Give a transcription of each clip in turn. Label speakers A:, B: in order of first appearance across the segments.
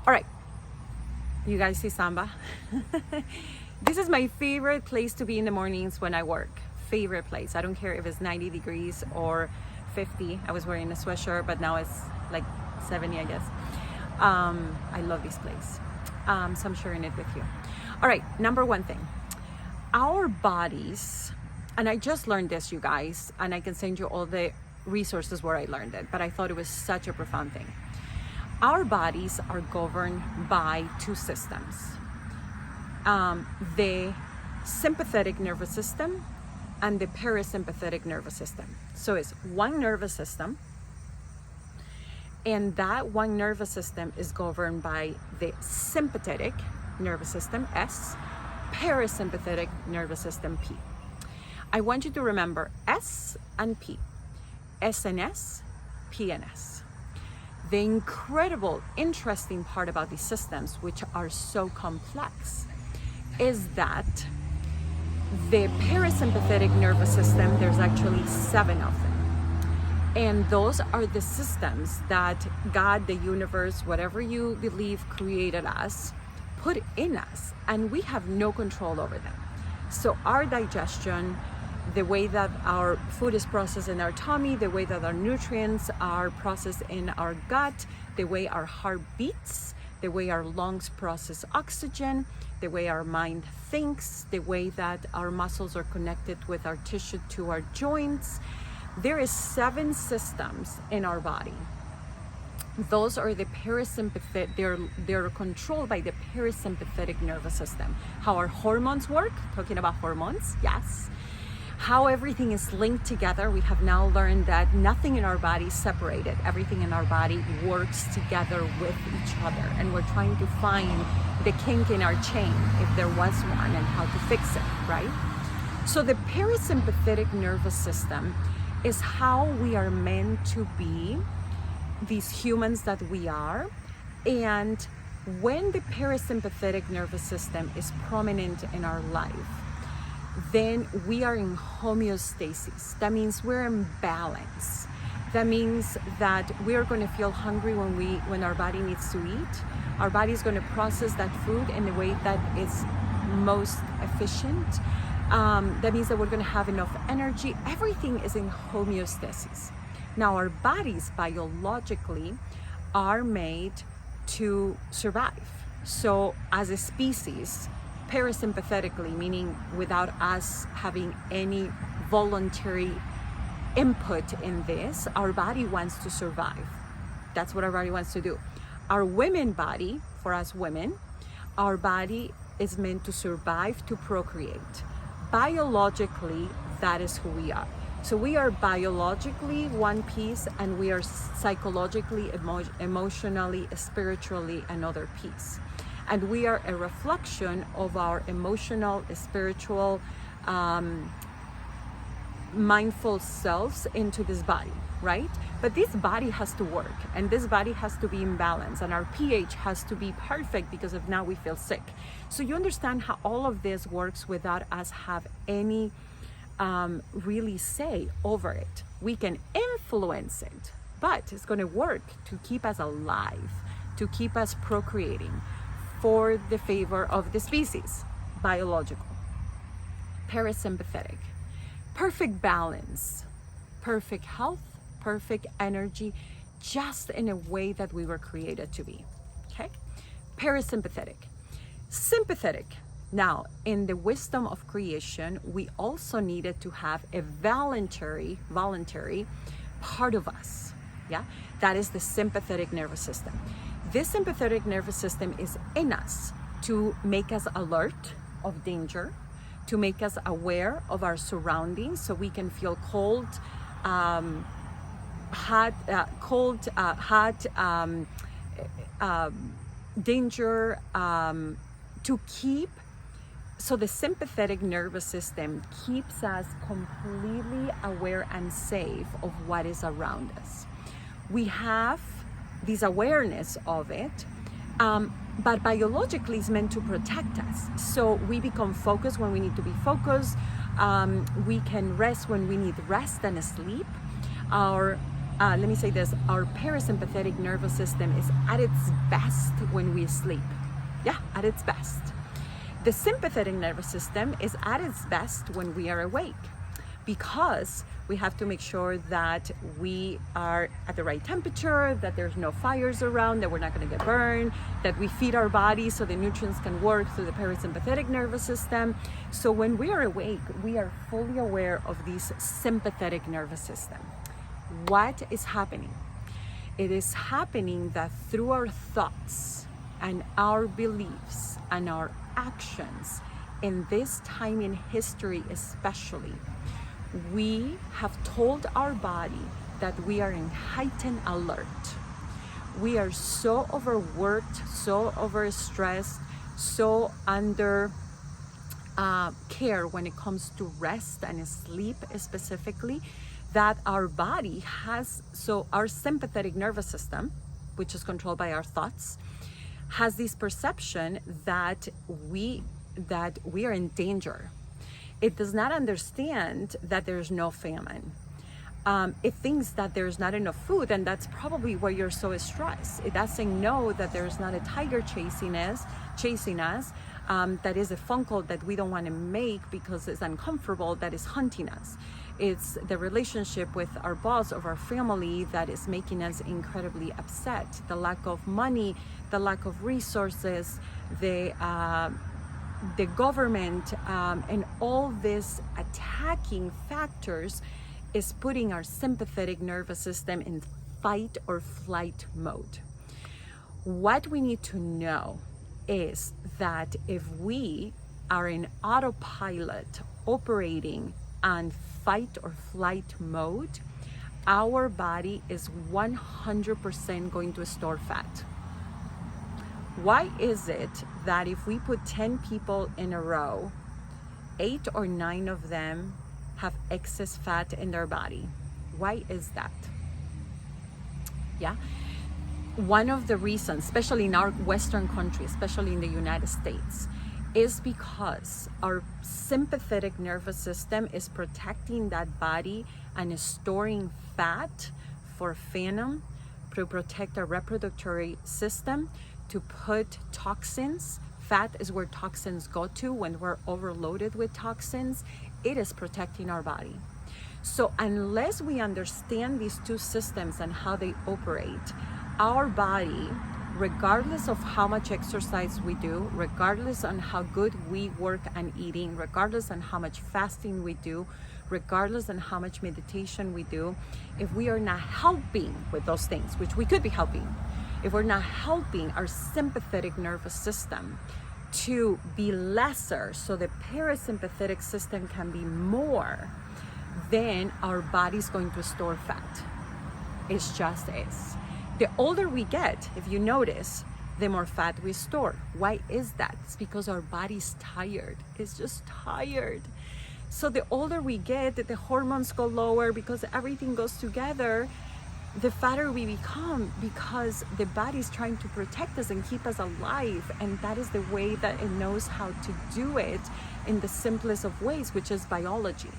A: All right, you guys see Samba? This is my favorite place to be in the mornings when I work. Favorite place. I don't care if it's 90 degrees or 50. I was wearing a sweatshirt, but now it's like 70, I guess. I love this place. So I'm sharing it with you. All right, number one thing. Our bodies, and I just learned this, you guys, and I can send you all the resources where I learned it, but I thought it was such a profound thing. Our bodies are governed by two systems. The sympathetic nervous system and the parasympathetic nervous system. So it's one nervous system, and that one nervous system is governed by the sympathetic nervous system, S, parasympathetic nervous system, P. I want you to remember S and P, SNS, PNS. The incredible, interesting part about these systems, which are so complex, is that the parasympathetic nervous system, there's actually 7 of them. And those are the systems that God, the universe, whatever you believe created us, put in us, and we have no control over them. So our digestion, the way that our food is processed in our tummy, the way that our nutrients are processed in our gut, the way our heart beats, the way our lungs process oxygen, the way our mind thinks, the way that our muscles are connected with our tissue to our joints. There is 7 systems in our body. Those are the parasympathetic, they're controlled by the parasympathetic nervous system. How our hormones work, talking about hormones, yes. How everything is linked together. We have now learned that nothing in our body is separated. Everything in our body works together with each other. And we're trying to find the kink in our chain, if there was one, and how to fix it, right? So the parasympathetic nervous system is how we are meant to be, these humans that we are. And when the parasympathetic nervous system is prominent in our life, then we are in homeostasis. That means we're in balance. That means that we are going to feel hungry when our body needs to eat. Our body is going to process that food in the way that is most efficient. That means that we're going to have enough energy. Everything is in homeostasis. Now, our bodies biologically are made to survive. So as a species, parasympathetically, meaning without us having any voluntary input in this, our body wants to survive. That's what our body wants to do. Our women body, for us women, our body is meant to survive, to procreate. Biologically, that is who we are. So we are biologically one piece, and we are psychologically, emotionally, spiritually another piece. And we are a reflection of our emotional, spiritual, mindful selves into this body, right? But this body has to work, and this body has to be in balance, and our pH has to be perfect, because if not, we feel sick. So you understand how all of this works without us have any really say over it. We can influence it, but it's going to work to keep us alive, to keep us procreating for the favor of the species. Biological, parasympathetic, perfect balance, perfect health, perfect energy, just in a way that we were created to be. Okay? Parasympathetic. Sympathetic. Now, in the wisdom of creation, we also needed to have a voluntary part of us. Yeah? That is the sympathetic nervous system. This sympathetic nervous system is in us to make us alert of danger, to make us aware of our surroundings, so we can feel cold, danger, to keep. So the sympathetic nervous system keeps us completely aware and safe of what is around us. We have this awareness of it, but biologically it's meant to protect us. So we become focused when we need to be focused. We can rest when we need rest and sleep. Our let me say this, our parasympathetic nervous system is at its best when we sleep. Yeah, at its best. The sympathetic nervous system is at its best when we are awake, because we have to make sure that we are at the right temperature, that there's no fires around, that we're not going to get burned, that we feed our body so the nutrients can work through the parasympathetic nervous system. So when we are awake, we are fully aware of this sympathetic nervous system. What is happening? It is happening that through our thoughts and our beliefs and our actions, in this time in history especially, we have told our body that we are in heightened alert. We are so overworked, so overstressed, so under care when it comes to rest and sleep specifically, that our body has, so our sympathetic nervous system, which is controlled by our thoughts, has this perception that we are in danger. It does not understand that there's no famine. It thinks that there's not enough food, and that's probably why you're so stressed. It doesn't know that there's not a tiger chasing us. That is a phone call that we don't want to make because it's uncomfortable, that is hunting us. It's the relationship with our boss or our family that is making us incredibly upset. The lack of money, the lack of resources, the government, and all these attacking factors is putting our sympathetic nervous system in fight or flight mode. What we need to know is that if we are in autopilot operating on fight or flight mode, our body is 100% going to store fat. Why is it that if we put 10 people in a row, 8 or 9 of them have excess fat in their body? Why is that? Yeah. One of the reasons, especially in our Western countries, especially in the United States, is because our sympathetic nervous system is protecting that body and is storing fat for phantom, to protect our reproductive system, to put toxins. Fat is where toxins go to when we're overloaded with toxins. It is protecting our body. So unless we understand these two systems and how they operate, our body, regardless of how much exercise we do, regardless on how good we work on eating, regardless on how much fasting we do, regardless on how much meditation we do, if we are not helping with those things, which we could be helping, if we're not helping our sympathetic nervous system to be lesser so the parasympathetic system can be more, then our body's going to store fat. It just is. The older we get, if you notice, the more fat we store. Why is that? It's because our body's tired. It's just tired. So the older we get, the hormones go lower because everything goes together. The fatter we become because the body's trying to protect us and keep us alive. And that is the way that it knows how to do it in the simplest of ways, which is biology.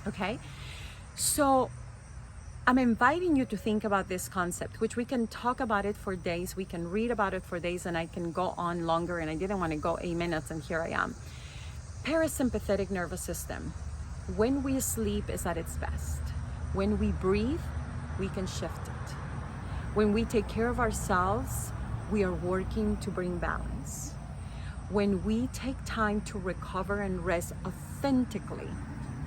A: Okay? So I'm inviting you to think about this concept, which we can talk about it for days, we can read about it for days, and I can go on longer, and I didn't want to go 8 minutes, and here I am. Parasympathetic nervous system. When we sleep is at its best. When we breathe, we can shift it. When we take care of ourselves, we are working to bring balance. When we take time to recover and rest authentically,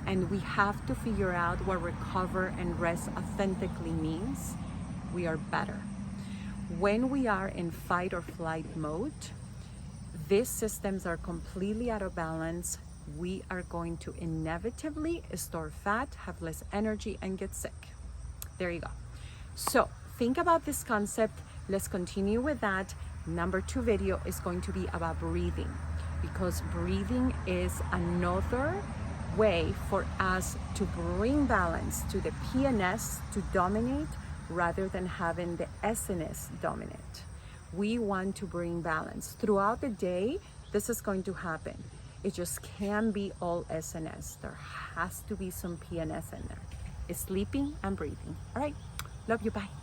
A: and we have to figure out what recover and rest authentically means, we are better. When we are in fight or flight mode, these systems are completely out of balance. We are going to inevitably store fat, have less energy, and get sick. There you go. So think about this concept. Let's continue with that. Number 2 video is going to be about breathing, because breathing is another way for us to bring balance, to the PNS to dominate rather than having the SNS dominate. We want to bring balance. Throughout the day, this is going to happen. It just can't be all SNS. There has to be some PNS in there. sleeping and breathing. All right, love you, bye.